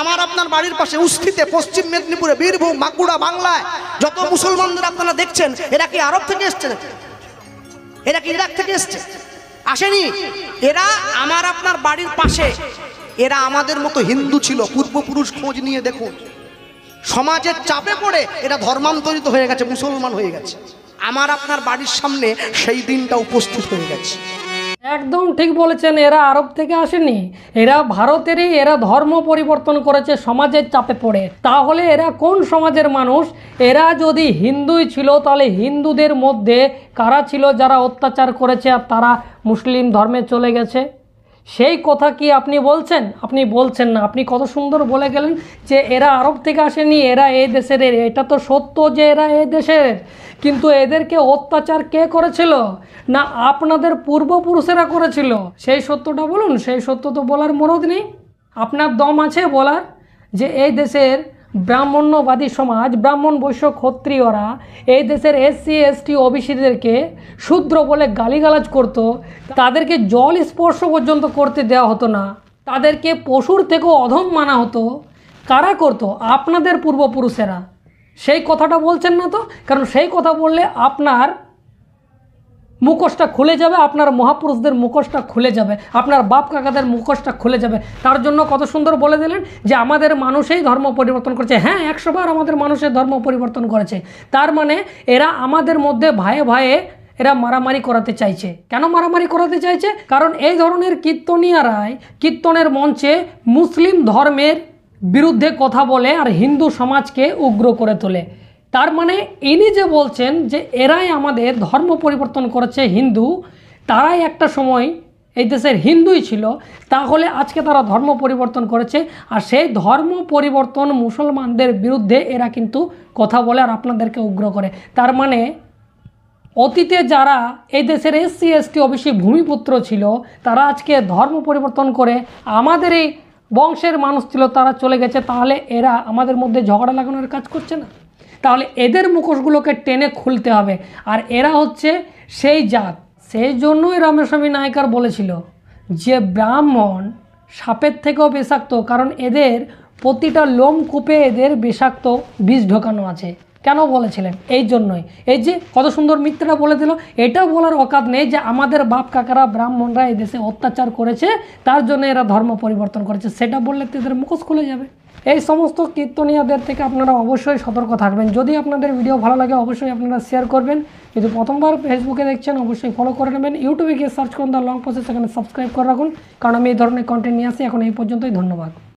আমার আপনার বাড়ির পাশে উস্থিতে, পশ্চিম মেদিনীপুরে, বীরভূম, বাঁকুড়া, বাংলায় যত মুসলমানদের আপনারা দেখছেন, এরা কি আরব থেকে এসছে? এরা কি ইরাক থেকে এসছে? আসেনি। এরা আমার আপনার বাড়ির পাশে, এরা আমাদের মতো হিন্দু ছিল। পূর্বপুরুষ খোঁজ নিয়ে দেখুন, সমাজের চাপে পড়ে এরা ধর্মান্তরিত হয়ে গেছে, মুসলমান হয়ে গেছে। আমার আপনার বাড়ির সামনে সেই দিনটা উপস্থিত হয়ে গেছে। একদম ঠিক বলেছেন, এরা আরব থেকে আসেনি, এরা ভারতেরই। এরা ধর্ম পরিবর্তন করেছে সমাজের চাপে পড়ে। তাহলে এরা কোন সমাজের মানুষ? এরা যদি হিন্দুই ছিল, তাহলে হিন্দুদের মধ্যে কারা ছিল যারা অত্যাচার করেছে আর তারা মুসলিম ধর্মে চলে গেছে? সেই কথা কি আপনি বলছেন? আপনি বলছেন না। আপনি কত সুন্দর বলে গেলেন যে এরা আরব থেকে আসেনি, এরা এই দেশের। এটা তো সত্য যে এরা এই দেশের, কিন্তু এদেরকে অত্যাচার কে করেছিল? না আপনাদের পূর্বপুরুষেরা করেছিল। সেই সত্যটা বলুন। সেই সত্য তো বলার মরদ নেই। আপনার দম আছে বলার যে এই দেশের ব্রাহ্মণ্যবাদী সমাজ, ব্রাহ্মণ, বৈশ্য, ক্ষত্রিয়রা এই দেশের এসসি এসটি ওবিসিদেরকে শূদ্র বলে গালিগালাজ করত, তাদেরকে জল স্পর্শ পর্যন্ত করতে দেওয়া হতো না, তাদেরকে পশুর থেকেও অধম মানা হতো। কারা করত? আপনাদের পূর্বপুরুষেরা। সেই কথাটা বলছেন না তো, কারণ সেই কথা বললে আপনার মুখোশটা খুলে যাবে, আপনার মহাপুরুষদের মুখোশটা খুলে যাবে, আপনার বাপ কাকাদের মুখোশটা খুলে যাবে। তার জন্য কত সুন্দর বলে দিলেন যে আমাদের মানুষই ধর্ম পরিবর্তন করেছে। হ্যাঁ, 100 বার আমাদের মানুষের ধর্ম পরিবর্তন করেছে। তার মানে এরা আমাদের মধ্যে ভাইয়ে ভাইয়ে এরা মারামারি করাতে চাইছে। কেন মারামারি করাতে চাইছে? কারণ এই ধরনের কীর্তনিয়ারাই কীর্তনের মঞ্চে মুসলিম ধর্মের বিরুদ্ধে কথা বলে আর হিন্দু সমাজকে উগ্র করে তোলে। তার মানে ইনি যে বলছেন যে এরাই আমাদের ধর্ম পরিবর্তন করেছে হিন্দু, তারাই একটা সময় এই দেশের হিন্দুই ছিল, তাহলে আজকে তারা ধর্ম পরিবর্তন করেছে। আর সেই ধর্ম পরিবর্তন মুসলমানদের বিরুদ্ধে এরা কিন্তু কথা বলে আর আপনাদেরকে উগ্র করে। তার মানে অতীতে যারা এই দেশের এসসি এসটি ওবিসি ভূমিপুত্র ছিল, তারা আজকে ধর্ম পরিবর্তন করে আমাদের এই বংশের মানুষ ছিল, তারা চলে গেছে। তাহলে এরা আমাদের মধ্যে ঝগড়া লাগানোর কাজ করছে না? তাহলে এদের মুখোশগুলোকে টেনে খুলতে হবে। আর এরা হচ্ছে সেই জাত। সেই জন্যই রামস্বামী নায়িকার বলেছিল যে ব্রাহ্মণ সাপের থেকেও বিষাক্ত, কারণ এদের প্রতিটা লোমকূপে এদের বিষাক্ত বিষ ঢোকানো আছে। কেন বলেছিলেন? এই জন্যই। এই যে কত সুন্দর মিথ্যাটা বলে দিল। এটাও বলার অকাত নেই যে আমাদের বাপ কাকারা ব্রাহ্মণরা এই দেশে অত্যাচার করেছে, তার জন্য এরা ধর্ম পরিবর্তন করেছে। সেটা বললে তো এদের মুখোশ খুলে যাবে। এই সমস্ত কীর্তনিয়াদের থেকে আপনারা অবশ্যই সতর্ক থাকবেন। যদি আপনাদের ভিডিও ভালো লাগে অবশ্যই আপনারা শেয়ার করবেন। যদি প্রথমবার ফেসবুকে দেখছেন অবশ্যই ফলো করে নেবেন। ইউটিউবে গিয়ে সার্চ করুন দ্য লং প্রসেস, সেখানে সাবস্ক্রাইব করে রাখুন, কারণ আমি এই ধরনের কন্টেন্ট নিয়ে আসি। এখন এই পর্যন্তই, ধন্যবাদ।